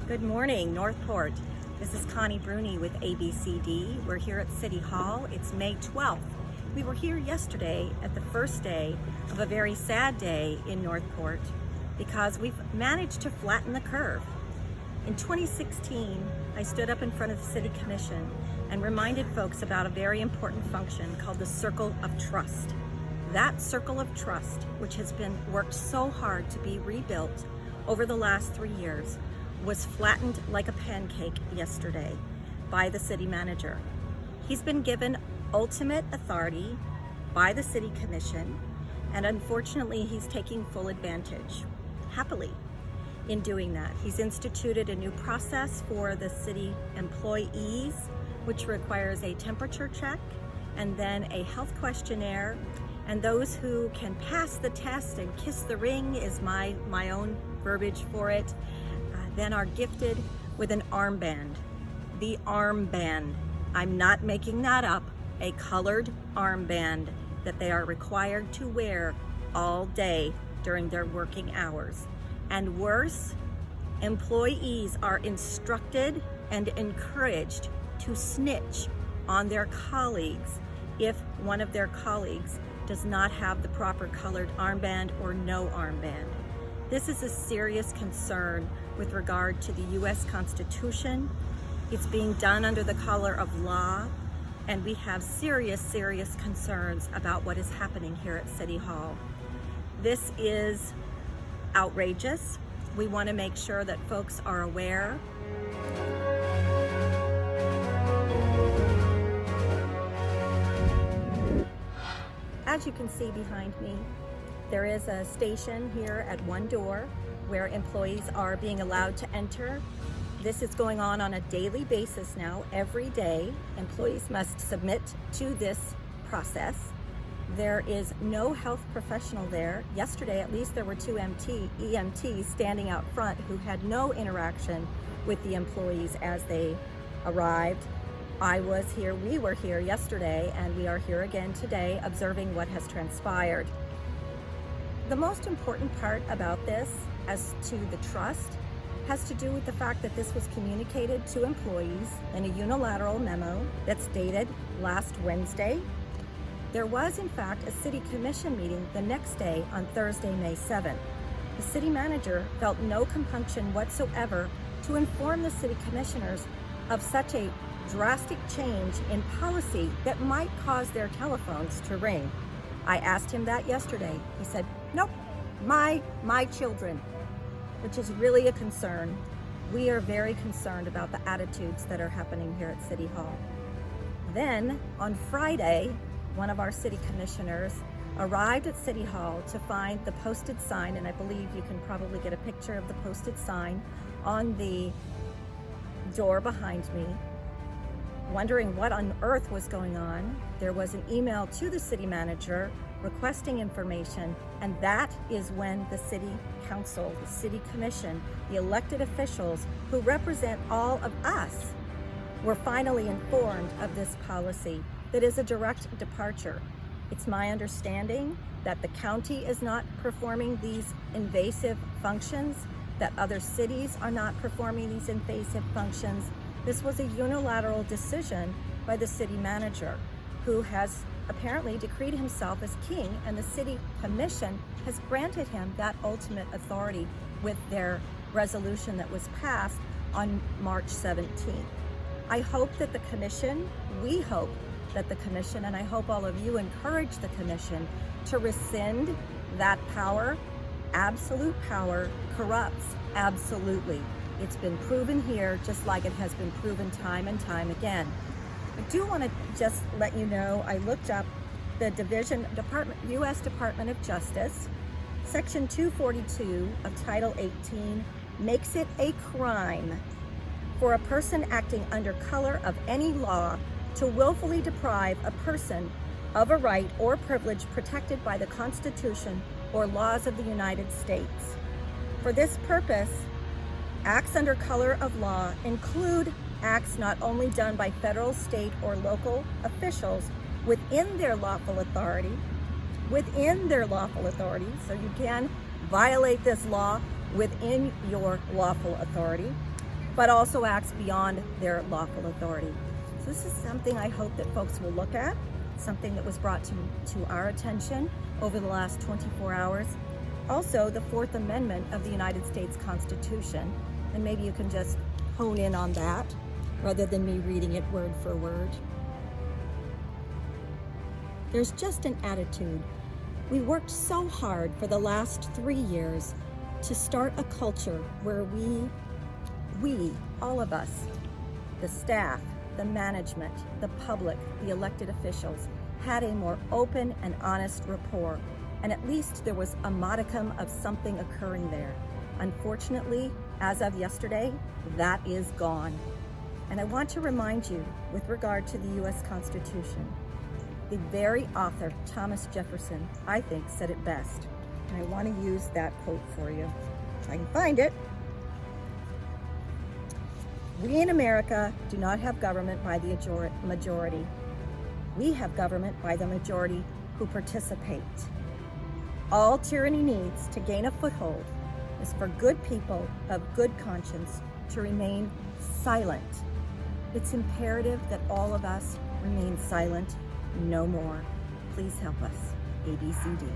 Good morning, Northport. This is Connie Bruni with ABCD. We're here at City Hall. It's May 12th. We were here yesterday at the first day of a very sad day in Northport because we've managed to flatten the curve. In 2016, I stood up in front of the City Commission and reminded folks about a very important function called the Circle of Trust. That Circle of Trust, which has been worked so hard to be rebuilt over the last 3 years, was flattened like a pancake yesterday by the city manager. He's been given ultimate authority by the City Commission, and unfortunately he's taking full advantage, happily, in doing that. He's instituted a new process for the city employees, which requires a temperature check and then a health questionnaire, and those who can pass the test and kiss the ring is my own verbiage for it, then are gifted with an armband. The armband, I'm not making that up, a colored armband that they are required to wear all day during their working hours. And worse, employees are instructed and encouraged to snitch on their colleagues if one of their colleagues does not have the proper colored armband or no armband. This is a serious concern with regard to the U.S. Constitution. It's being done under the color of law, and we have serious concerns about what is happening here at City Hall. This is outrageous. We want to make sure that folks are aware. As you can see behind me, there is a station here at one door where employees are being allowed to enter. This is going on a daily basis now. Every day, employees must submit to this process. There is no health professional there. Yesterday, at least, there were two EMTs standing out front who had no interaction with the employees as they arrived. We were here yesterday, and we are here again today observing what has transpired. The most important part about this, as to the trust, has to do with the fact that this was communicated to employees in a unilateral memo that's dated last Wednesday. There was, in fact, a City Commission meeting the next day on Thursday, May 7th. The city manager felt no compunction whatsoever to inform the city commissioners of such a drastic change in policy that might cause their telephones to ring. I asked him that yesterday. He said, nope, my children, which is really a concern. We are very concerned about the attitudes that are happening here at City Hall. Then on Friday, one of our city commissioners arrived at City Hall to find the posted sign, and I believe you can probably get a picture of the posted sign on the door behind me. Wondering what on earth was going on, there was an email to the city manager requesting information, and that is when the city council, the city commission, the elected officials who represent all of us were finally informed of this policy that is a direct departure. It's my understanding that the county is not performing these invasive functions, that other cities are not performing these invasive functions. This was a unilateral decision by the city manager, who has apparently decreed himself as king, and the city commission has granted him that ultimate authority with their resolution that was passed on March 17th. I hope that the commission, we hope that the commission, and I hope all of you encourage the commission to rescind that power. Absolute power corrupts, absolutely. It's been proven here, just like it has been proven time and time again. I do want to just let you know, I looked up the U.S. Department of Justice. Section 242 of Title 18 makes it a crime for a person acting under color of any law to willfully deprive a person of a right or privilege protected by the Constitution or laws of the United States. For this purpose, acts under color of law include acts not only done by federal, state, or local officials within their lawful authority, so you can violate this law within your lawful authority, but also acts beyond their lawful authority. So this is something I hope that folks will look at, something that was brought to our attention over the last 24 hours. Also, the Fourth Amendment of the United States Constitution, and maybe you can just hone in on that rather than me reading it word for word. There's just an attitude. We worked so hard for the last 3 years to start a culture where we, all of us, the staff, the management, the public, the elected officials, had a more open and honest rapport, and at least there was a modicum of something occurring there. Unfortunately, as of yesterday, that is gone. And I want to remind you, with regard to the U.S. Constitution, the very author, Thomas Jefferson, I think, said it best. And I want to use that quote for you, if I can find it. We in America do not have government by the majority. We have government by the majority who participate. All tyranny needs to gain a foothold is for good people of good conscience to remain silent. It's imperative that all of us remain silent no more. Please help us. ABCD.